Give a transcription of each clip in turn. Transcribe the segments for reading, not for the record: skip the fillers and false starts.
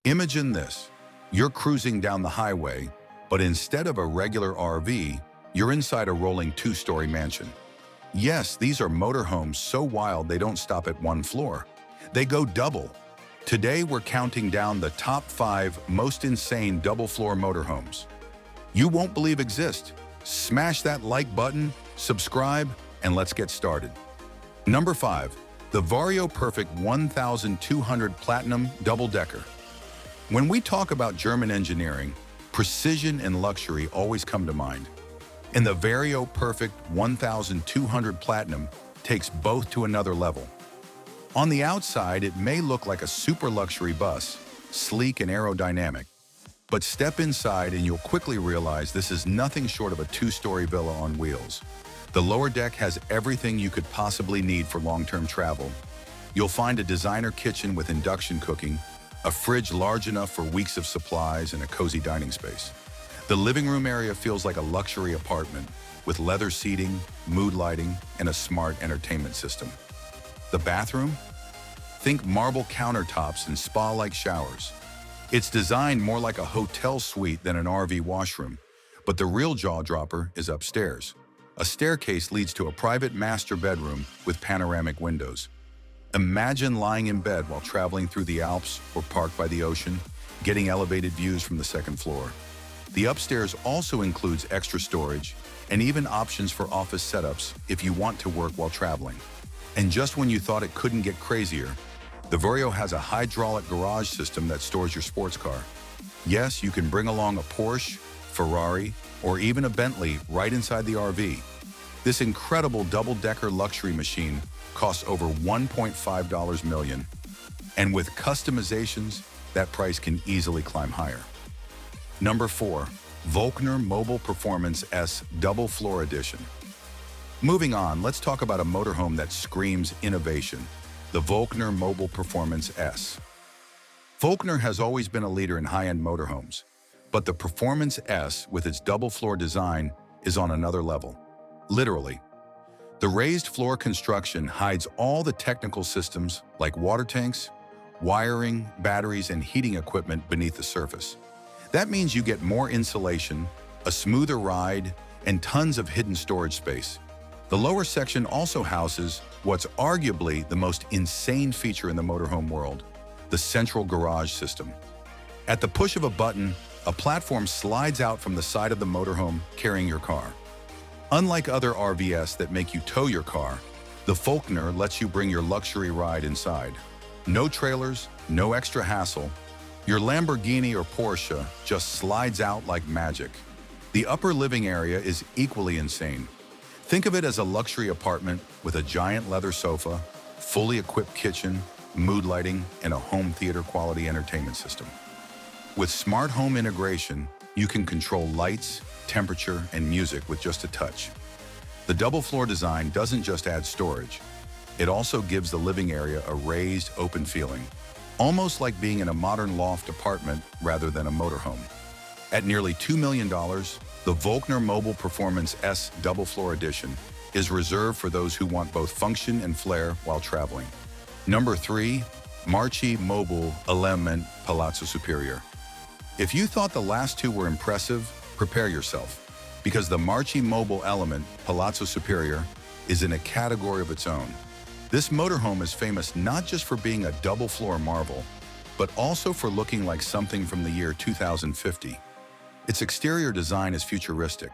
Imagine this. You're cruising down the highway, but instead of a regular RV, you're inside a rolling two-story mansion. Yes, these are motorhomes so wild they don't stop at one floor. They go double. Today we're counting down the top 5 most insane double-floor motorhomes you won't believe exist. Smash that like button, subscribe, and let's get started. Number 5. The Vario Perfect 1200 Platinum Double-Decker. When we talk about German engineering, precision and luxury always come to mind. And the Vario Perfect 1200 Platinum takes both to another level. On the outside, it may look like a super luxury bus, sleek and aerodynamic. But step inside and you'll quickly realize this is nothing short of a 2-story villa on wheels. The lower deck has everything you could possibly need for long-term travel. You'll find a designer kitchen with induction cooking, a fridge large enough for weeks of supplies, and a cozy dining space. The living room area feels like a luxury apartment with leather seating, mood lighting, and a smart entertainment system. The bathroom? Think marble countertops and spa-like showers. It's designed more like a hotel suite than an RV washroom, but the real jaw-dropper is upstairs. A staircase leads to a private master bedroom with panoramic windows. Imagine lying in bed while traveling through the Alps or parked by the ocean, getting elevated views from the second floor. The upstairs also includes extra storage and even options for office setups if you want to work while traveling. And just when you thought it couldn't get crazier, the Vario has a hydraulic garage system that stores your sports car. Yes, you can bring along a Porsche, Ferrari, or even a Bentley right inside the RV. This incredible double-decker luxury machine costs over $1.5 million, and with customizations, that price can easily climb higher. Number 4. Volkner Mobile Performance S Double Floor Edition. Moving on, let's talk about a motorhome that screams innovation. The Volkner Mobile Performance S. Volkner has always been a leader in high-end motorhomes, but the Performance S with its double-floor design is on another level. Literally. The raised floor construction hides all the technical systems like water tanks, wiring, batteries, and heating equipment beneath the surface. That means you get more insulation, a smoother ride, and tons of hidden storage space. The lower section also houses what's arguably the most insane feature in the motorhome world, the central garage system. At the push of a button, a platform slides out from the side of the motorhome carrying your car. Unlike other RVs that make you tow your car, the Volkner lets you bring your luxury ride inside. No trailers, no extra hassle. Your Lamborghini or Porsche just slides out like magic. The upper living area is equally insane. Think of it as a luxury apartment with a giant leather sofa, fully equipped kitchen, mood lighting, and a home theater quality entertainment system. With smart home integration, you can control lights, temperature, and music with just a touch. The double floor design doesn't just add storage, it also gives the living area a raised, open feeling, almost like being in a modern loft apartment rather than a motorhome. At nearly $2 million, the Volkner Mobile Performance S Double Floor Edition is reserved for those who want both function and flair while traveling. Number 3. Marchi Mobile eleMMent Palazzo Superior. If you thought the last two were impressive, prepare yourself, because the Marchi Mobile eleMMent Palazzo Superior is in a category of its own. This motorhome is famous not just for being a double-floor marvel, but also for looking like something from the year 2050. Its exterior design is futuristic,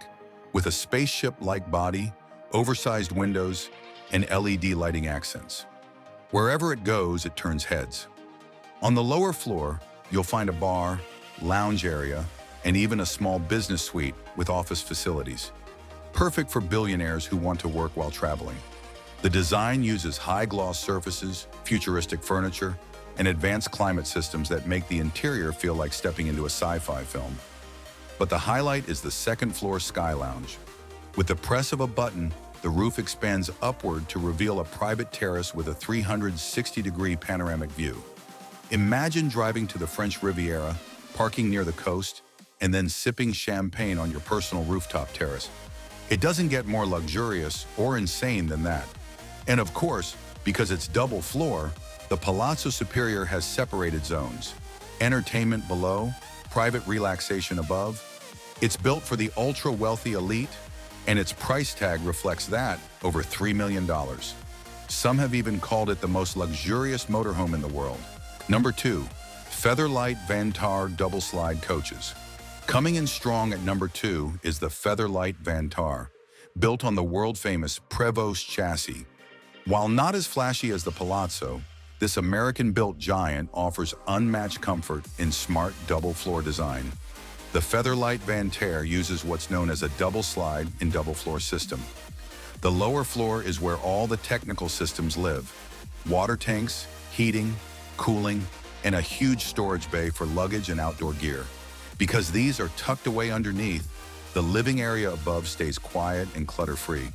with a spaceship-like body, oversized windows, and LED lighting accents. Wherever it goes, it turns heads. On the lower floor, you'll find a bar, lounge area, and even a small business suite with office facilities. Perfect for billionaires who want to work while traveling. The design uses high-gloss surfaces, futuristic furniture, and advanced climate systems that make the interior feel like stepping into a sci-fi film. But the highlight is the second-floor Sky Lounge. With the press of a button, the roof expands upward to reveal a private terrace with a 360-degree panoramic view. Imagine driving to the French Riviera, parking near the coast, and then sipping champagne on your personal rooftop terrace. It doesn't get more luxurious or insane than that. And of course, because it's double floor, the Palazzo Superior has separated zones. entertainment below, private relaxation above. It's built for the ultra-wealthy elite, and its price tag reflects that, over $3 million. Some have even called it the most luxurious motorhome in the world. Number 2. Featherlite Vantare Double Slide Coaches. Coming in strong at number 2 is the Featherlite Vantare, built on the world-famous Prevost chassis. While not as flashy as the Palazzo, this American-built giant offers unmatched comfort in smart double-floor design. The Featherlite Vantare uses what's known as a double slide and double floor system. The lower floor is where all the technical systems live. Water tanks, heating, cooling, and a huge storage bay for luggage and outdoor gear. Because these are tucked away underneath, the living area above stays quiet and clutter-free.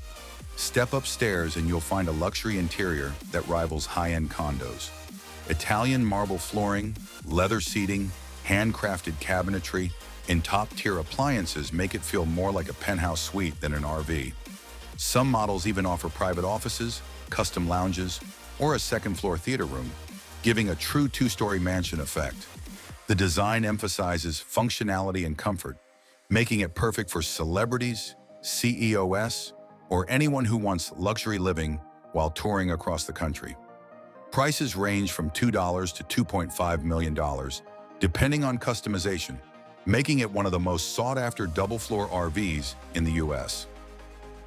Step upstairs and you'll find a luxury interior that rivals high-end condos. Italian marble flooring, leather seating, handcrafted cabinetry, and top-tier appliances make it feel more like a penthouse suite than an RV. Some models even offer private offices, custom lounges, or a second-floor theater room, giving a true two-story mansion effect. The design emphasizes functionality and comfort, making it perfect for celebrities, CEOs, or anyone who wants luxury living while touring across the country. Prices range from $2 to $2.5 million, depending on customization, making it one of the most sought-after double-floor RVs in the US.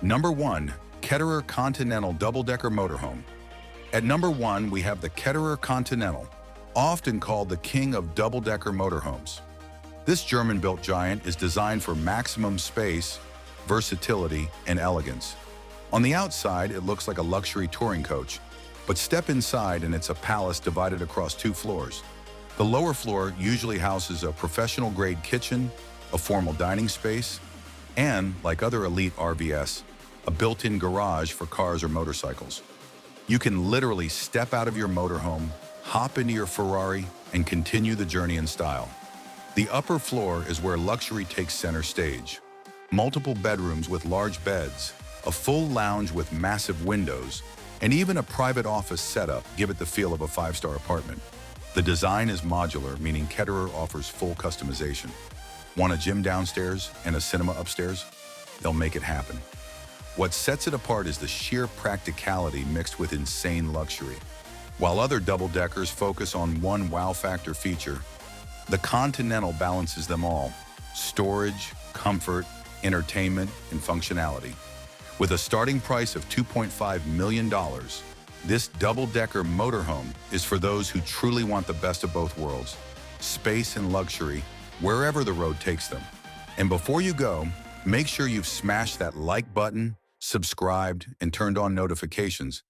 Number 1. Ketterer Continental Double-Decker Motorhome. At number 1, we have the Ketterer Continental, often called the king of double-decker motorhomes. This German-built giant is designed for maximum space, versatility, and elegance. On the outside, it looks like a luxury touring coach, but step inside and it's a palace divided across 2 floors. The lower floor usually houses a professional-grade kitchen, a formal dining space, and, like other elite RVs, a built-in garage for cars or motorcycles. You can literally step out of your motorhome, hop into your Ferrari, and continue the journey in style. The upper floor is where luxury takes center stage. Multiple bedrooms with large beds, a full lounge with massive windows, and even a private office setup give it the feel of a 5-star apartment. The design is modular, meaning Ketterer offers full customization. Want a gym downstairs and a cinema upstairs? They'll make it happen. What sets it apart is the sheer practicality mixed with insane luxury. While other double-deckers focus on one wow factor feature, the Continental balances them all: storage, comfort, entertainment, and functionality. With a starting price of $2.5 million, this double-decker motorhome is for those who truly want the best of both worlds, space and luxury, wherever the road takes them. And before you go, make sure you've smashed that like button, subscribed, and turned on notifications,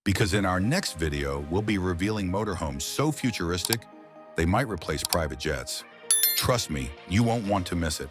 because in our next video, we'll be revealing motorhomes so futuristic, they might replace private jets. Trust me, you won't want to miss it.